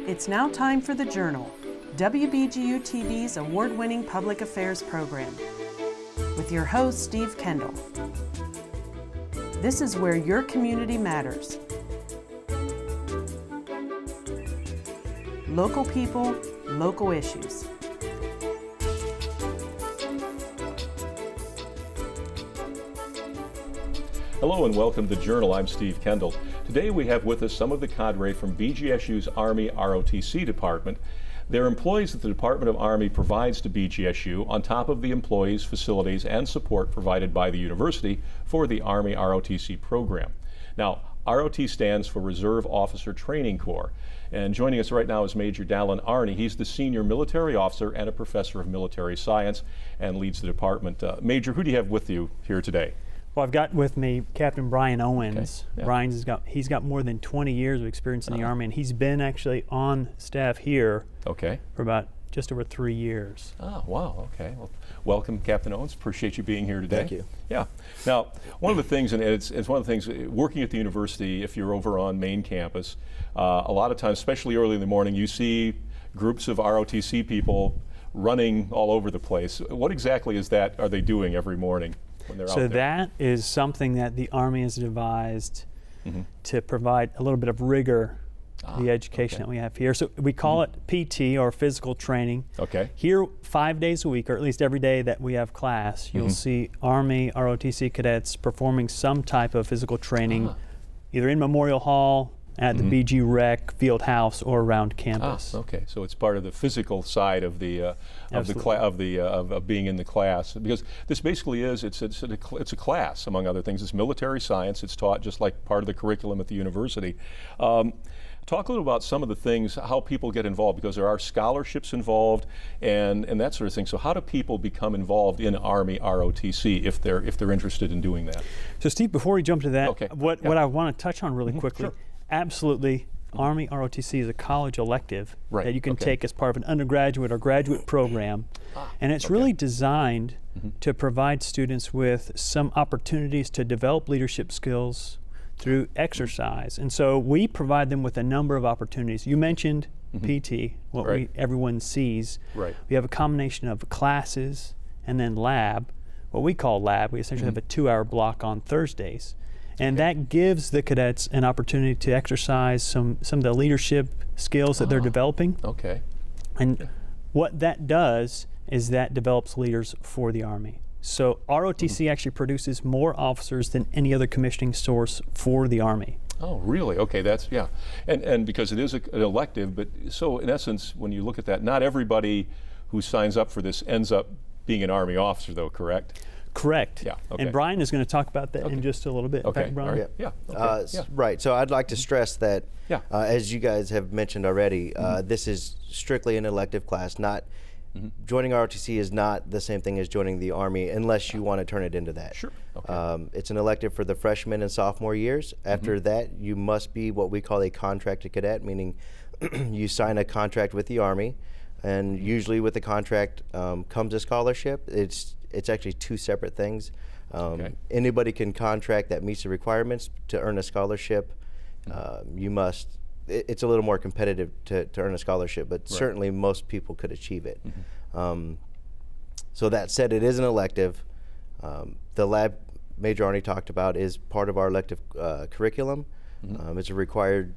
It's now time for The Journal, WBGU-TV's award-winning public affairs program, with your host, Steve Kendall. This is where your community matters. Local people, local issues. Hello and welcome to The Journal. I'm Steve Kendall. Today we have with us some of the cadre from BGSU'S Army ROTC Department. They're employees that the Department of Army provides to BGSU on top of the employees, facilities, and support provided by the university for the Army ROTC program. Now, ROT stands for Reserve Officer Training Corps. And joining us right now is Major Dallin Arney. He's the senior military officer and a professor of military science and leads the department. Major, who do you have with you here today? Well, I've got with me Captain Brian Owens. Okay. Yeah. Brian's got more than 20 years of experience in the Army, and he's been actually on staff here for about just over 3 years. Oh, wow, okay. Well, welcome, Captain Owens. Appreciate you being here today. Thank you. Yeah. Now, one of the things, and it's one of the things, working at the university, if you're over on main campus, a lot of times, especially early in the morning, you see groups of ROTC people running all over the place. What exactly is that, are they doing every morning? So that is something that the Army has devised to provide a little bit of rigor to the education that we have here. So we call it PT, or physical training. Okay. Here 5 days a week, or at least every day that we have class, you'll see Army ROTC cadets performing some type of physical training either in Memorial Hall, at the BG Rec Field House, or around campus. Okay, so it's part of the physical side of the of being in the class, because this basically is it's a class, among other things. It's military science. It's taught just like part of the curriculum at the university. Talk a little about some of the things, how people get involved, because there are scholarships involved and that sort of thing. So how do people become involved in Army ROTC if they're interested in doing that? So Steve, before we jump to that, what I want to touch on really quickly. Sure. Absolutely, Army ROTC is a college elective that you can take as part of an undergraduate or graduate program, and it's really designed to provide students with some opportunities to develop leadership skills through exercise. And so we provide them with a number of opportunities. You mentioned PT, what everyone sees. Right. We have a combination of classes and then lab. What we call lab, we essentially have a 2-hour block on Thursdays. And that gives the cadets an opportunity to exercise some of the leadership skills that they're developing. Okay. And what that does is that develops leaders for the Army. So ROTC actually produces more officers than any other commissioning source for the Army. Oh, really? Okay, that's, yeah. And because it is an elective, but so in essence, when you look at that, not everybody who signs up for this ends up being an Army officer, though, correct? Correct. Yeah. Okay. And Brian is going to talk about that in just a little bit. Okay. In fact, Brian? Right. Yeah. Okay. Right. So I'd like to stress that, as you guys have mentioned already, this is strictly an elective class. Not joining ROTC is not the same thing as joining the Army, unless you want to turn it into that. Sure. Okay. It's an elective for the freshman and sophomore years. After that, you must be what we call a contracted cadet, meaning you sign a contract with the Army, and usually with the contract comes a scholarship. It's actually two separate things. Anybody can contract that meets the requirements to earn a scholarship. You must, it's a little more competitive to earn a scholarship, but certainly most people could achieve it. So that said, it is an elective. The lab Major Arney talked about is part of our elective curriculum. It's a required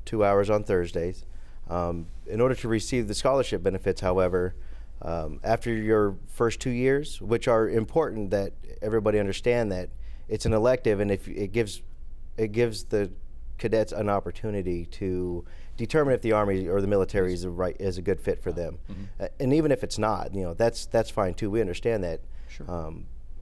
2 hours on Thursdays. In order to receive the scholarship benefits, however, after your first 2 years, which are important that everybody understand that it's an elective, and if it gives the cadets an opportunity to determine if the Army or the military is a good fit for them. And even if it's not, that's fine too. We understand that. Sure.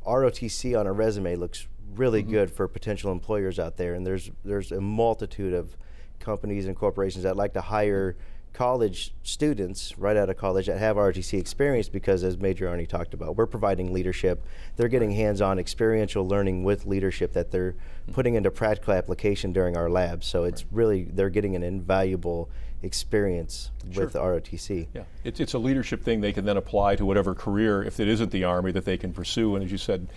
ROTC on a resume looks really good for potential employers out there, and there's a multitude of companies and corporations that like to hire college students right out of college that have ROTC experience, because as Major Arney talked about, we're providing leadership. They're getting hands-on experiential learning with leadership that they're putting into practical application during our labs. So it's really, they're getting an invaluable experience with ROTC. Yeah, it's a leadership thing they can then apply to whatever career, if it isn't the Army, that they can pursue. And as you said,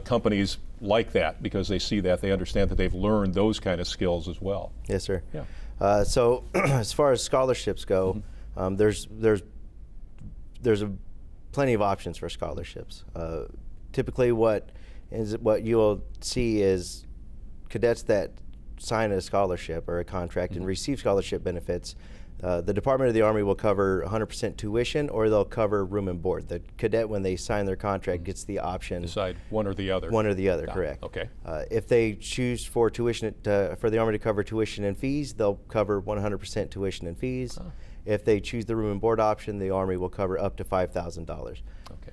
companies like that because they see that, they understand that they've learned those kind of skills as well. Yes, sir. Yeah. So as far as scholarships go, there's plenty of options for scholarships. Typically what you'll see is cadets that sign a scholarship or a contract and receive scholarship benefits. The Department of the Army will cover 100% tuition, or they'll cover room and board. The cadet, when they sign their contract, gets the option. Decide one or the other. One or the other, correct. Okay. If they choose for tuition, for the Army to cover tuition and fees, they'll cover 100% tuition and fees. If they choose the room and board option, the Army will cover up to $5,000. Okay.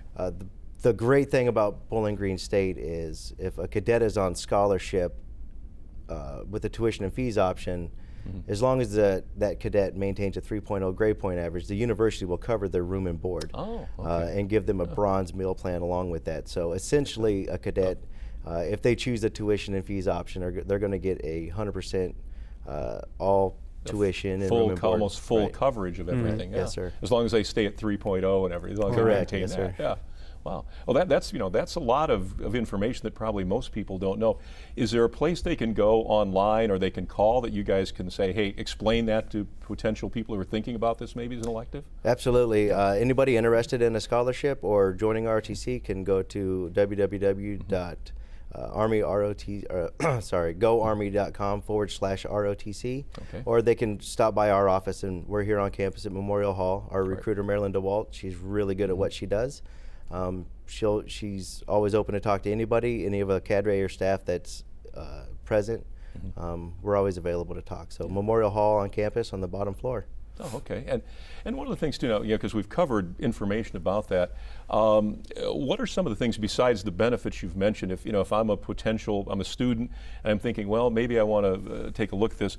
The great thing about Bowling Green State is if a cadet is on scholarship with the tuition and fees option, as long as that cadet maintains a 3.0 grade point average, the university will cover their room and board and give them a bronze meal plan along with that. So essentially, a cadet, if they choose the tuition and fees option, they're going to get a 100% all tuition and room and board. Almost full coverage of everything. Yes, sir. As long as they stay at 3.0 and everything, as long as they maintain yes, that. sir. Yeah. Wow. Well, that's a lot of information that probably most people don't know. Is there a place they can go online, or they can call, that you guys can say, hey, explain that to potential people who are thinking about this maybe as an elective? Absolutely. Anybody interested in a scholarship or joining ROTC can go to goarmy.com/ROTC, or they can stop by our office, and we're here on campus at Memorial Hall. Our recruiter, Marilyn DeWalt, she's really good at what she does. She's always open to talk to anybody, any of a cadre or staff that's present. We're always available to talk. So Memorial Hall on campus on the bottom floor. Oh, okay. And one of the things too, because we've covered information about that, what are some of the things besides the benefits you've mentioned? If I'm a student and I'm thinking, well, maybe I want to take a look at this.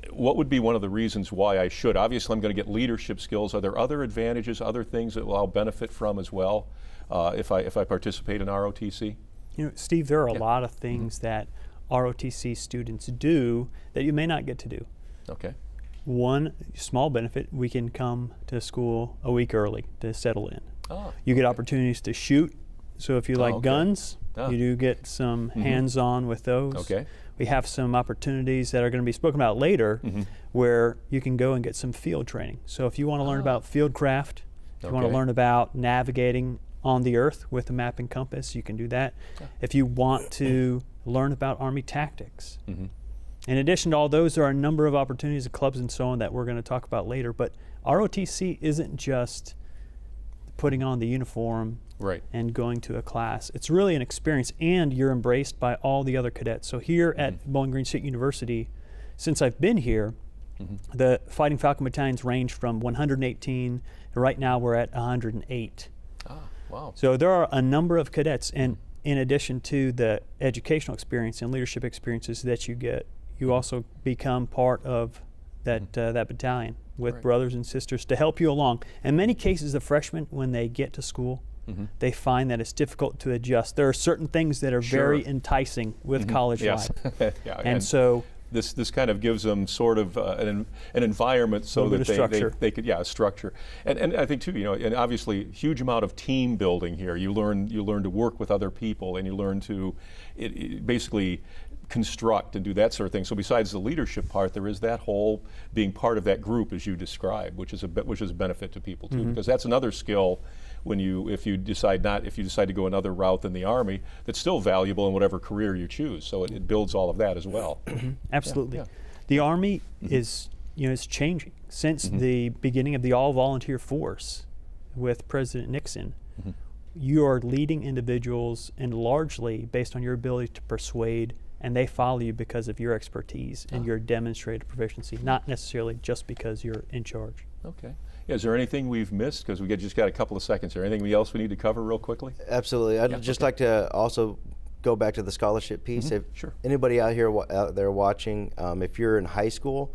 What would be one of the reasons why I should? Obviously, I'm going to get leadership skills. Are there other advantages, other things that I'll benefit from as well if I participate in ROTC? Steve, there are a lot of things that ROTC students do that you may not get to do. Okay. One small benefit, we can come to school a week early to settle in. Oh, you get opportunities to shoot. So if you like guns, you do get some hands-on with those. Okay. We have some opportunities that are going to be spoken about later where you can go and get some field training. So if you want to learn about field craft, if you want to learn about navigating on the earth with a map and compass, you can do that. If you want to learn about Army tactics. In addition to all those, there are a number of opportunities at clubs and so on that we're going to talk about later. But ROTC isn't just putting on the uniform and going to a class. It's really an experience, and you're embraced by all the other cadets. So here at Bowling Green State University, since I've been here, the Fighting Falcon battalions range from 118 to right now we're at 108. Wow. So there are a number of cadets, and in addition to the educational experience and leadership experiences that you get, you also become part of that battalion with brothers and sisters to help you along. In many cases, the freshmen, when they get to school, they find that it's difficult to adjust. There are certain things that are very enticing with college life. And so this kind of gives them sort of an environment so that they could structure. And I think too, and obviously huge amount of team building here. You learn to work with other people, and you learn to basically construct and do that sort of thing. So besides the leadership part, there is that whole being part of that group as you described, which is a benefit to people too, because that's another skill if you decide to go another route than the Army, that's still valuable in whatever career you choose. So it builds all of that as well. Absolutely. The Army is changing since the beginning of the all-volunteer force with President Nixon. You are leading individuals, and largely based on your ability to persuade, and they follow you because of your expertise and your demonstrated proficiency, not necessarily just because you're in charge. Okay. Is there anything we've missed? Because we just got a couple of seconds here. Anything else we need to cover real quickly? Absolutely. I'd just like to also go back to the scholarship piece. If anybody out there watching, if you're in high school,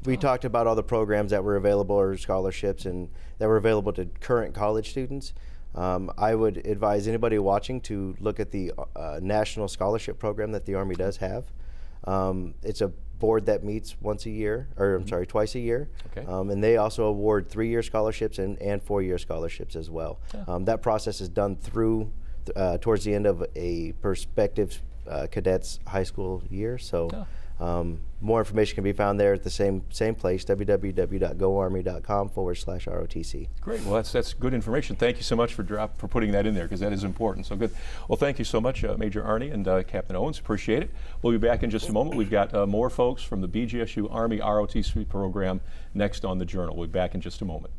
we talked about all the programs that were available, or scholarships, and that were available to current college students. I would advise anybody watching to look at the National Scholarship Program that the Army does have. It's a board that meets twice a year. And they also award 3-year scholarships and 4-year scholarships as well. That process is done through towards the end of a prospective cadet's high school year. So more information can be found there at the same place, www.goarmy.com/ROTC. Great. Well, that's good information. Thank you so much for putting that in there, because that is important. So good. Well, thank you so much, Major Arney and Captain Owens. Appreciate it. We'll be back in just a moment. We've got more folks from the BGSU Army ROTC program next on the Journal. We'll be back in just a moment.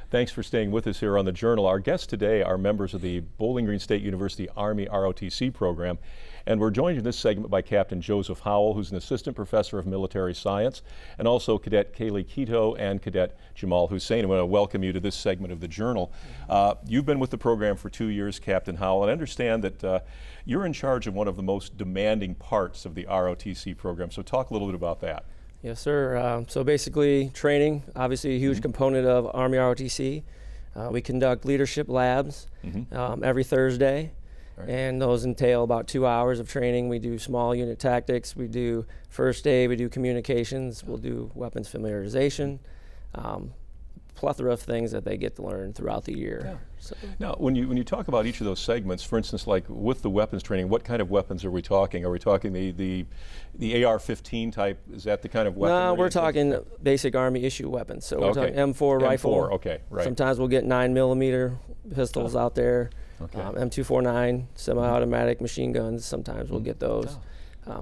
Thanks for staying with us here on the Journal. Our guests today are members of the Bowling Green State University Army ROTC program, and we're joined in this segment by Captain Joseph Howell, who's an assistant professor of military science, and also Cadet Kaylee Keto and Cadet Jamal Hussein. I want to welcome you to this segment of the Journal. You've been with the program for 2 years, Captain Howell, and I understand that you're in charge of one of the most demanding parts of the ROTC program. So talk a little bit about that. Yes, sir. So basically, training, obviously a huge component of Army ROTC. We conduct leadership labs every Thursday, and those entail about 2 hours of training. We do small unit tactics, we do first aid, we do communications, we'll do weapons familiarization, plethora of things that they get to learn throughout the year. Yeah. So. Now, when you talk about each of those segments, for instance, like with the weapons training, what kind of weapons are we talking? Are we talking the AR-15 type? Is that the kind of weapon? No, we're talking basic Army issue weapons. So we're talking M4 rifle. M4, okay, right. Sometimes we'll get 9mm pistols out there. Okay. M249 semi-automatic machine guns. Sometimes we'll get those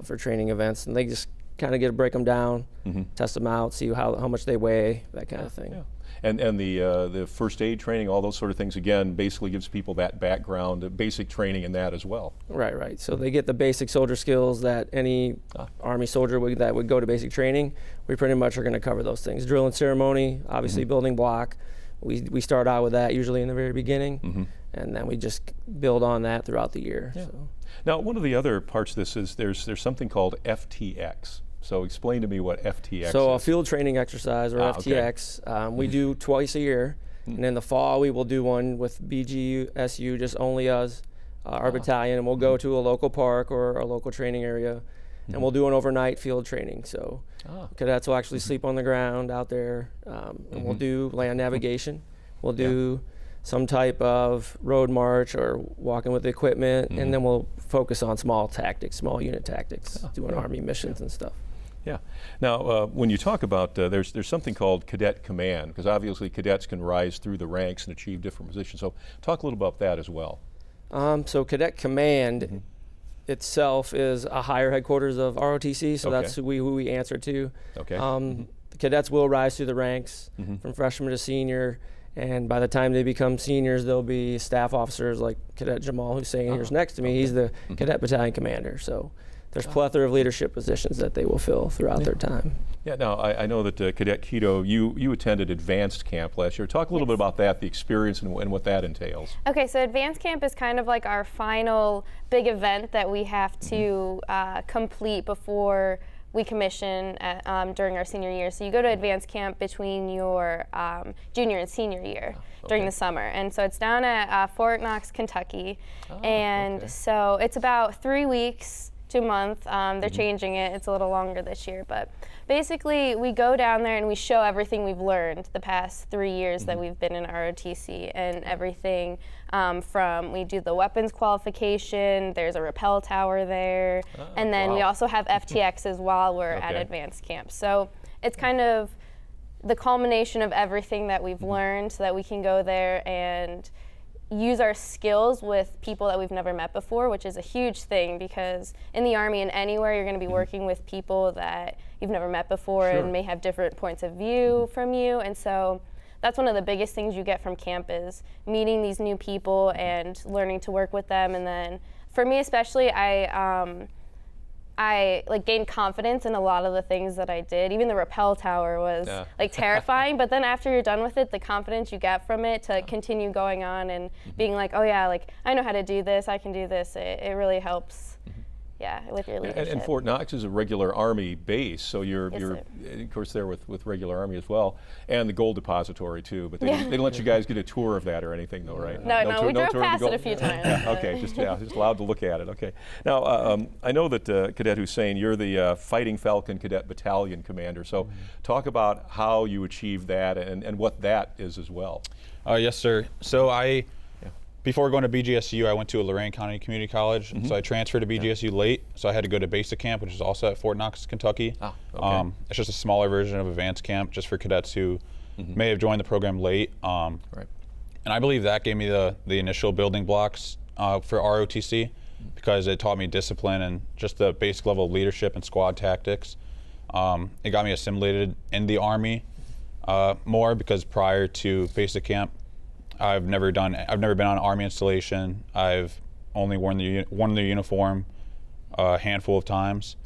for training events, and they just kind of get to break them down, test them out, see how much they weigh, that kind of thing. Yeah. And the first aid training, all those sort of things, again, basically gives people that background, basic training in that as well. Right. So they get the basic soldier skills that any Army soldier that would go to basic training. We pretty much are going to cover those things. Drill and ceremony, obviously building block. We start out with that usually in the very beginning, and then we just build on that throughout the year. Yeah. So. Now, one of the other parts of this is there's something called FTX. So explain to me what FTX is. So a field training exercise, or FTX, we do twice a year. And in the fall, we will do one with BGSU, just only us, our battalion, and we'll go to a local park or a local training area, and we'll do an overnight field training. So cadets will actually sleep on the ground out there, and we'll do land navigation. We'll do some type of road march or walking with equipment, and then we'll focus on small tactics, small unit tactics, doing Army missions and stuff. Yeah. Now, when you talk about, there's something called Cadet Command, because obviously cadets can rise through the ranks and achieve different positions. So talk a little about that as well. So Cadet Command itself is a higher headquarters of ROTC, so that's who we answer to. Okay. The cadets will rise through the ranks from freshman to senior, and by the time they become seniors, they'll be staff officers like Cadet Jamal Hussein, who's next to me. He's the Cadet Battalion Commander. So there's plethora of leadership positions that they will fill throughout their time. Yeah, now I know that Cadet Keto, you attended Advanced Camp last year. Talk a little bit about that, the experience and what that entails. Okay, so Advanced Camp is kind of like our final big event that we have to complete before we commission during our senior year. So you go to Advanced Camp between your junior and senior year during the summer. And so it's down at Fort Knox, Kentucky. So it's about 3 weeks to a month. They're changing it. It's a little longer this year. But basically, we go down there and we show everything we've learned the past 3 years that we've been in ROTC, and everything from, we do the weapons qualification, there's a rappel tower there, and then we also have FTXs while we're at Advanced Camp. So it's kind of the culmination of everything that we've learned, so that we can go there and use our skills with people that we've never met before, which is a huge thing, because in the Army and anywhere you're going to be working with people that you've never met before and may have different points of view from you. And so that's one of the biggest things you get from camp, is meeting these new people and learning to work with them. And then for me especially, I like gained confidence in a lot of the things that I did. Even the rappel tower was like terrifying, but then after you're done with it, the confidence you get from it to continue going on and being like, oh yeah, like I know how to do this, I can do this. It really helps. With your leadership. And Fort Knox is a regular Army base, so you're of course there with regular Army as well, and the gold depository too. But they didn't let you guys get a tour of that or anything, though, right? No, we drove past it a few times. Okay, just allowed to look at it. Okay. Now I know that Cadet Hussein, you're the Fighting Falcon Cadet Battalion Commander. So talk about how you achieved that and what that is as well. Yes, sir. So before going to BGSU, I went to a Lorain County Community College, so I transferred to BGSU late, so I had to go to basic camp, which is also at Fort Knox, Kentucky. Okay. It's just a smaller version of advanced camp, just for cadets who may have joined the program late. Right. And I believe that gave me the initial building blocks for ROTC, because it taught me discipline and just the basic level of leadership and squad tactics. It got me assimilated in the Army more, because prior to basic camp, I've never been on an Army installation. I've only worn the uniform a handful of times.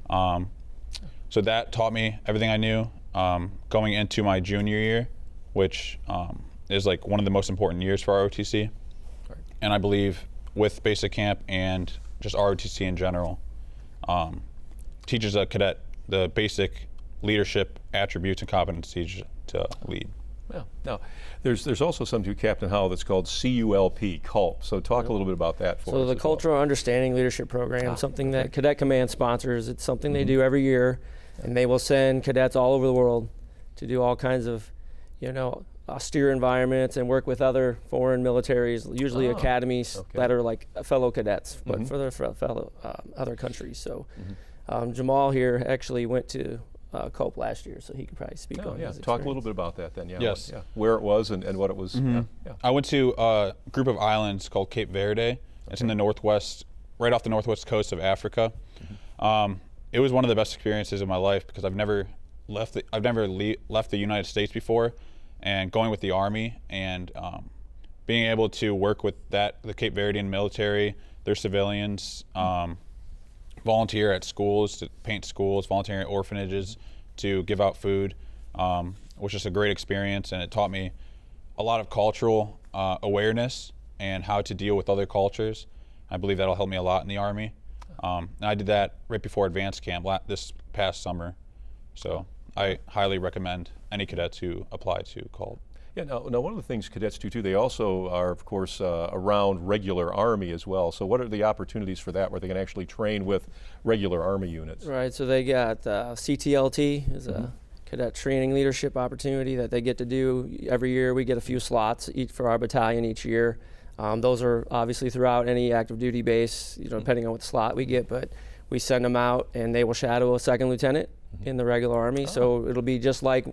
So that taught me everything I knew going into my junior year, which is like one of the most important years for ROTC. Right. And I believe with basic camp and just ROTC in general, teaches a cadet the basic leadership attributes and competencies to lead. Yeah. Now, there's also something to Captain Howell that's called CULP. So talk a little bit about that for us. So the Cultural Understanding Leadership Program, something that Cadet Command sponsors. It's something they do every year, and they will send cadets all over the world to do all kinds of, austere environments and work with other foreign militaries, usually academies that are like fellow cadets, but for their fellow other countries. So Jamal here actually went to CULP last year, so he could probably speak on his experience. Talk a little bit about that then. Yes. Where it was and what it was. I went to a group of islands called Cape Verde. It's in the northwest, right off the northwest coast of Africa. It was one of the best experiences of my life, because I've never left the United States before, and going with the Army and being able to work with the Cape Verdean military, their civilians, volunteer at schools to paint schools, volunteer at orphanages to give out food, was just a great experience, and it taught me a lot of cultural awareness and how to deal with other cultures. I believe that'll help me a lot in the Army. And I did that right before advanced camp this past summer, so I highly recommend any cadets who apply to CULP. Yeah, now one of the things cadets do too, they also are, of course, around regular Army as well. So what are the opportunities for that, where they can actually train with regular Army units? Right, so they got CTLT is a cadet training leadership opportunity that they get to do every year. We get a few slots for our battalion each year. Those are obviously throughout any active duty base, depending on what slot we get, but we send them out and they will shadow a second lieutenant in the regular Army. So it'll be just like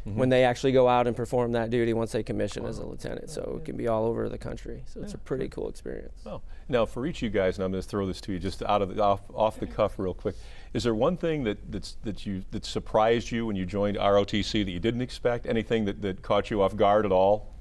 when they actually go out and perform that duty once they commission as a lieutenant. So it can be all over the country. So it's a pretty cool experience. Oh. Now for each of you guys, and I'm going to throw this to you just off the cuff real quick, is there one thing that surprised you when you joined ROTC that you didn't expect? Anything that caught you off guard at all?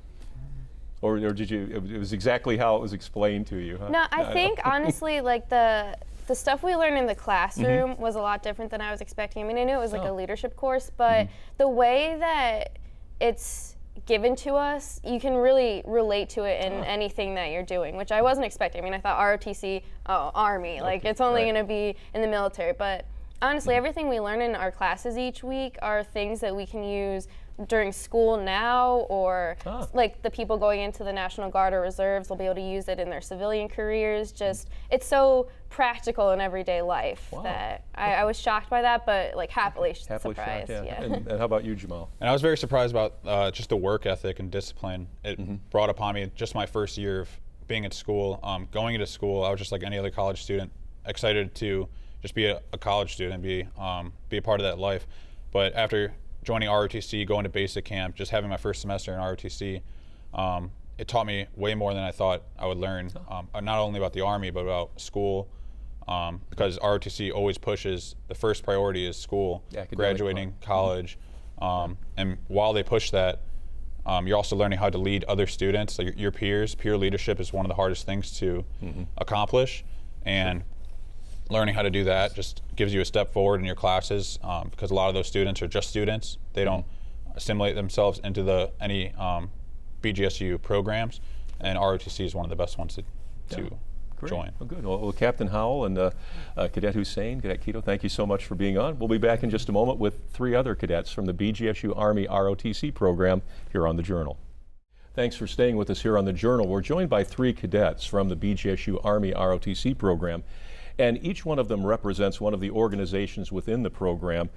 Or did you, it was exactly how it was explained to you? Huh? No, I think honestly, like the stuff we learned in the classroom was a lot different than I was expecting. I mean, I knew it was like a leadership course, but the way that it's given to us, you can really relate to it in anything that you're doing, which I wasn't expecting. I mean, I thought ROTC, Army, like it's only going to be in the military. But honestly, everything we learn in our classes each week are things that we can use during school now, or like the people going into the National Guard or Reserves will be able to use it in their civilian careers. Just, it's so practical in everyday life that I was shocked by that, but like happily surprised. Shocked, yeah. And how about you, Jamal? And I was very surprised about just the work ethic and discipline it brought upon me just my first year of being at school. Going into school, I was just like any other college student, excited to just be a college student, be a part of that life. But after joining ROTC, going to basic camp, just having my first semester in ROTC, it taught me way more than I thought I would learn, not only about the Army, but about school, because ROTC always pushes, the first priority is school, graduating, college, and while they push that, you're also learning how to lead other students, like your peers. Peer leadership is one of the hardest things to accomplish, and learning how to do that just gives you a step forward in your classes, because a lot of those students are just students. They don't assimilate themselves into any BGSU programs, and ROTC is one of the best ones to join. Well, good. Well, Captain Howell and Cadet Hussein, Cadet Keto, thank you so much for being on. We'll be back in just a moment with 3 other cadets from the BGSU Army ROTC program here on The Journal. Thanks for staying with us here on The Journal. We're joined by 3 cadets from the BGSU Army ROTC program, and each one of them represents one of the organizations within the program.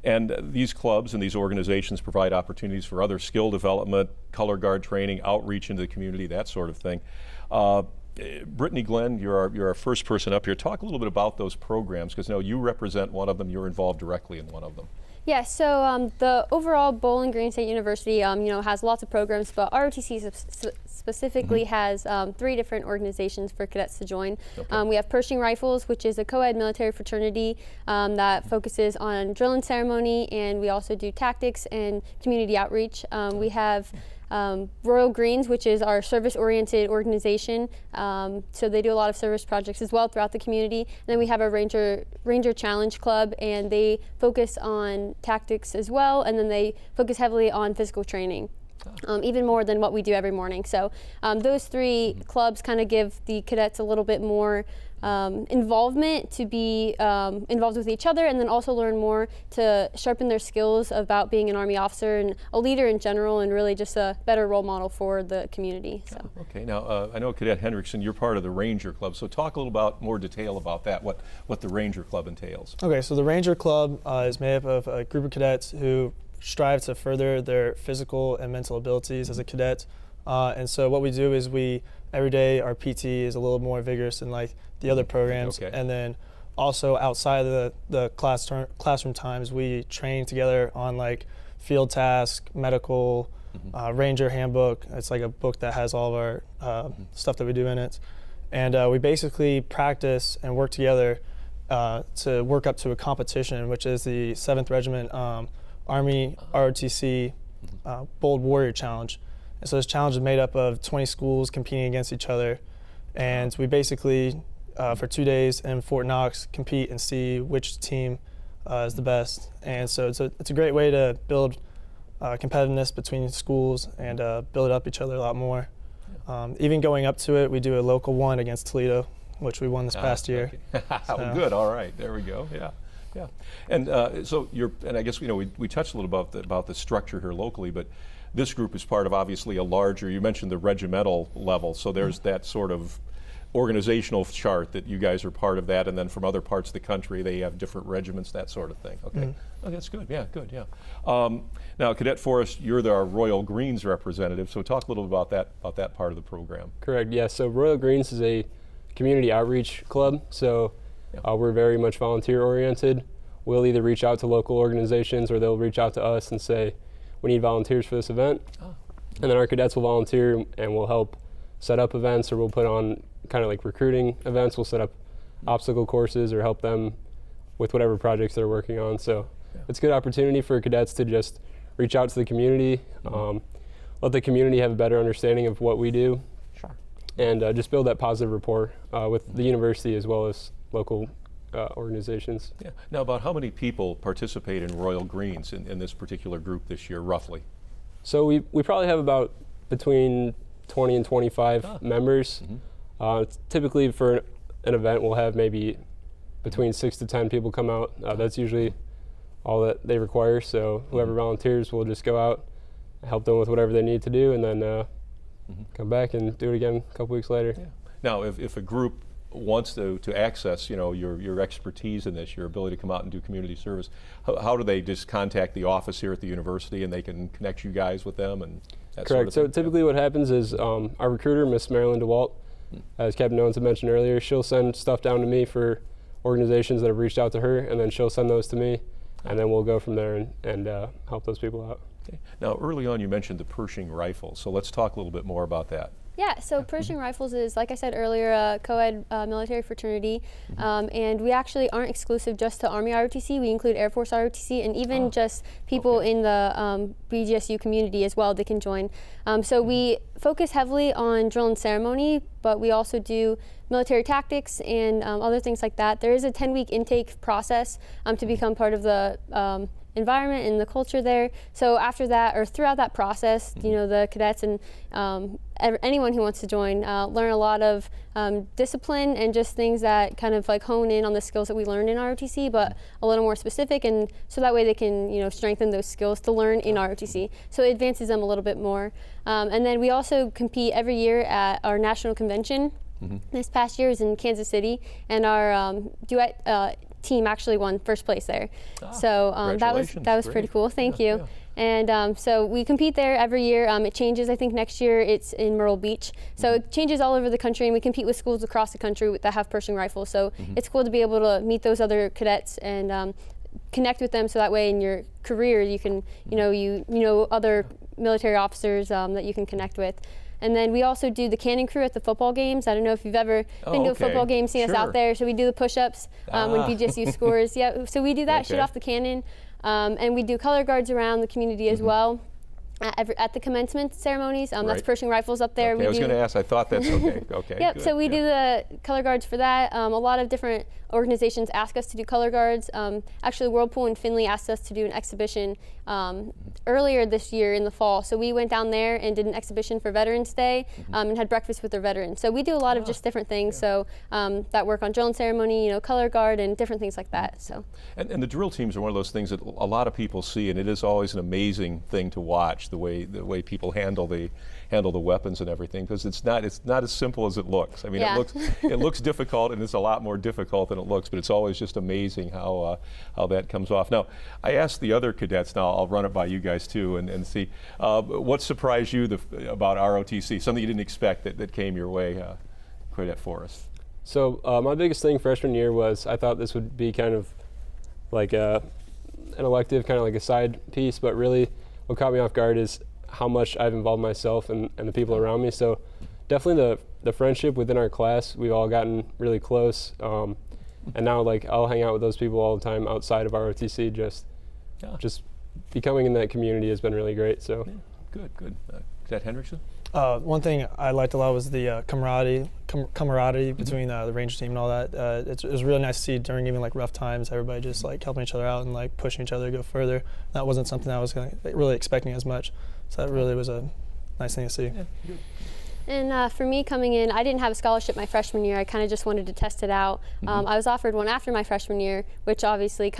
And these clubs and these organizations provide opportunities for other skill development, color guard training, outreach into the community, that sort of thing. Brittany Glenn, you're our first person up here. Talk a little bit about those programs, because you represent one of them. You're involved directly in one of them. Yeah, so the overall Bowling Green State University, has lots of programs, but ROTC specifically has 3 different organizations for cadets to join. Okay. We have Pershing Rifles, which is a co-ed military fraternity that focuses on drill and ceremony, and we also do tactics and community outreach. We have Royal Greens, which is our service-oriented organization. So they do a lot of service projects as well throughout the community. And then we have a Ranger Challenge Club, and they focus on tactics as well, and then they focus heavily on physical training. Even more than what we do every morning. So those 3 clubs kind of give the cadets a little bit more involvement to be involved with each other, and then also learn more to sharpen their skills about being an Army officer and a leader in general, and really just a better role model for the community. So. Okay, now I know Cadet Hendrickson, you're part of the Ranger Club, so talk a little more detail about that, what the Ranger Club entails. Okay, so the Ranger Club is made up of a group of cadets who strive to further their physical and mental abilities as a cadet. And so what we do is every day our PT is a little more vigorous than like the other programs. Okay. And then also outside of the classroom times, we train together on like field tasks, medical, Ranger handbook. It's like a book that has all of our stuff that we do in it. And we basically practice and work together to work up to a competition, which is the 7th Regiment Army ROTC Bold Warrior Challenge. And so this challenge is made up of 20 schools competing against each other. And we basically, for 2 days in Fort Knox, compete and see which team is the best. And so it's a great way to build competitiveness between schools and build up each other a lot more. Even going up to it, we do a local one against Toledo, which we won this past year. So. Good, all right, there we go, yeah. Yeah, and and I guess we touched a little about the structure here locally, but this group is part of obviously a larger. You mentioned the regimental level, so there's that sort of organizational chart that you guys are part of that, and then from other parts of the country they have different regiments, that sort of thing. Okay, oh, that's good. Yeah, good. Yeah. Now, Cadet Forrest, you're our Royal Greens representative, so talk a little about that part of the program. Correct. Yeah. So Royal Greens is a community outreach club. So. We're very much volunteer oriented. We'll either reach out to local organizations or they'll reach out to us and say, we need volunteers for this event. And then our cadets will volunteer and we'll help set up events, or we'll put on kind of like recruiting events. We'll set up obstacle courses or help them with whatever projects they're working on. So it's a good opportunity for cadets to just reach out to the community, let the community have a better understanding of what we do, and just build that positive rapport with the university as well as local organizations. Yeah. Now, about how many people participate in Royal Greens in this particular group this year, roughly? So we probably have about between 20 and 25 members. Typically for an event, we'll have maybe between 6 to 10 people come out. That's usually all that they require. So whoever volunteers will just go out, help them with whatever they need to do, and then come back and do it again a couple weeks later. Yeah. Now, if a group wants to access, your expertise in this, your ability to come out and do community service, how do they just contact the office here at the university and they can connect you guys with them and that Correct. sort of thing? So typically what happens is our recruiter, Miss Marilyn DeWalt, as Captain Owens had mentioned earlier, she'll send stuff down to me for organizations that have reached out to her, and then she'll send those to me, and then we'll go from there and help those people out. Okay. Now, early on you mentioned the Pershing Rifles, so let's talk a little bit more about that. Yeah, so Pershing Rifles is, like I said earlier, a co-ed military fraternity, and we actually aren't exclusive just to Army ROTC. We include Air Force ROTC, and even just people in the BGSU community as well, they can join. So we focus heavily on drill and ceremony, but we also do military tactics and other things like that. There is a 10-week intake process to become part of the environment and the culture there. So after that, or throughout that process, the cadets and anyone who wants to join learn a lot of discipline and just things that kind of like hone in on the skills that we learned in ROTC, but a little more specific, and so that way they can strengthen those skills to learn in ROTC. So it advances them a little bit more. And then we also compete every year at our national convention. This past year was in Kansas City, and our duet team actually won first place there. So that was pretty cool. Thank you. And so we compete there every year. It changes. I think next year it's in Myrtle Beach. So it changes all over the country, and we compete with schools across the country that have Pershing Rifles. So it's cool to be able to meet those other cadets and connect with them, so that way in your career you can, you know other military officers that you can connect with. And then we also do the cannon crew at the football games. I don't know if you've ever been to a football game, seen us out there. So we do the push-ups when BGSU scores. Yeah, so we do that, shoot off the cannon. And we do color guards around the community as well. At the commencement ceremonies, that's Pershing Rifles up there. Okay, I was going to ask. I thought that's okay. Okay. Yep. Good. So we do the color guards for that. A lot of different organizations ask us to do color guards. Actually, Whirlpool in Findlay asked us to do an exhibition earlier this year in the fall. So we went down there and did an exhibition for Veterans Day and had breakfast with their veterans. So we do a lot of just different things. So that work on drill and ceremony, color guard, and different things like that. So. And the drill teams are one of those things that a lot of people see, and it is always an amazing thing to watch the way people handle the weapons and everything, because it's not as simple as it looks. I mean, it looks difficult, and it's a lot more difficult than it looks, but it's always just amazing how that comes off. Now, I asked the other cadets. Now I'll run it by you guys too, and see what surprised you about ROTC, something you didn't expect that came your way. Cadet Forrest. So my biggest thing freshman year was I thought this would be kind of like an elective, kind of like a side piece, but really what caught me off guard is how much I've involved myself and the people around me. So definitely the friendship within our class, we've all gotten really close. And now I'll hang out with those people all the time outside of ROTC. Just becoming in that community has been really great. So good. Cadet Hendrickson? One thing I liked a lot was the camaraderie between the Ranger team and all that. It was really nice to see during even rough times, everybody just helping each other out and pushing each other to go further. That wasn't something I was really expecting as much. So that really was a nice thing to see. Yeah, good. And for me coming in, I didn't have a scholarship my freshman year. I kind of just wanted to test it out. I was offered one after my freshman year, which obviously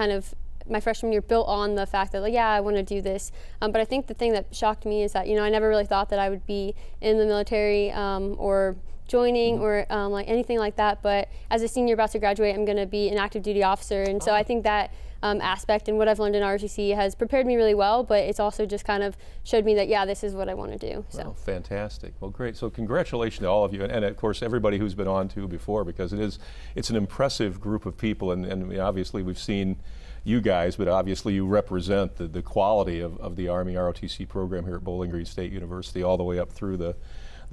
my freshman year built on the fact that I want to do this. But I think the thing that shocked me is that I never really thought that I would be in the military or joining or anything like that. But as a senior about to graduate, I'm going to be an active duty officer, and so I think that aspect and what I've learned in ROTC has prepared me really well. But it's also just kind of showed me that this is what I want to do. So fantastic. Well, great. So congratulations to all of you, and of course everybody who's been on to before, because it's an impressive group of people, and obviously we've seen you guys, but obviously you represent the quality of the Army ROTC program here at Bowling Green State University, all the way up through the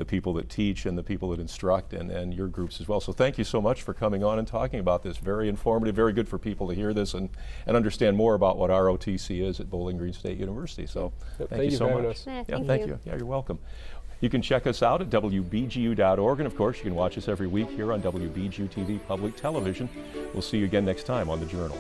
people that teach and the people that instruct, and your groups as well. So thank you so much for coming on and talking about this. Very informative, very good for people to hear this and understand more about what ROTC is at Bowling Green State University. So thank you so much. Thank you. Yeah, you're welcome. You can check us out at WBGU.org, and of course you can watch us every week here on WBGU-TV Public Television. We'll see you again next time on The Journal.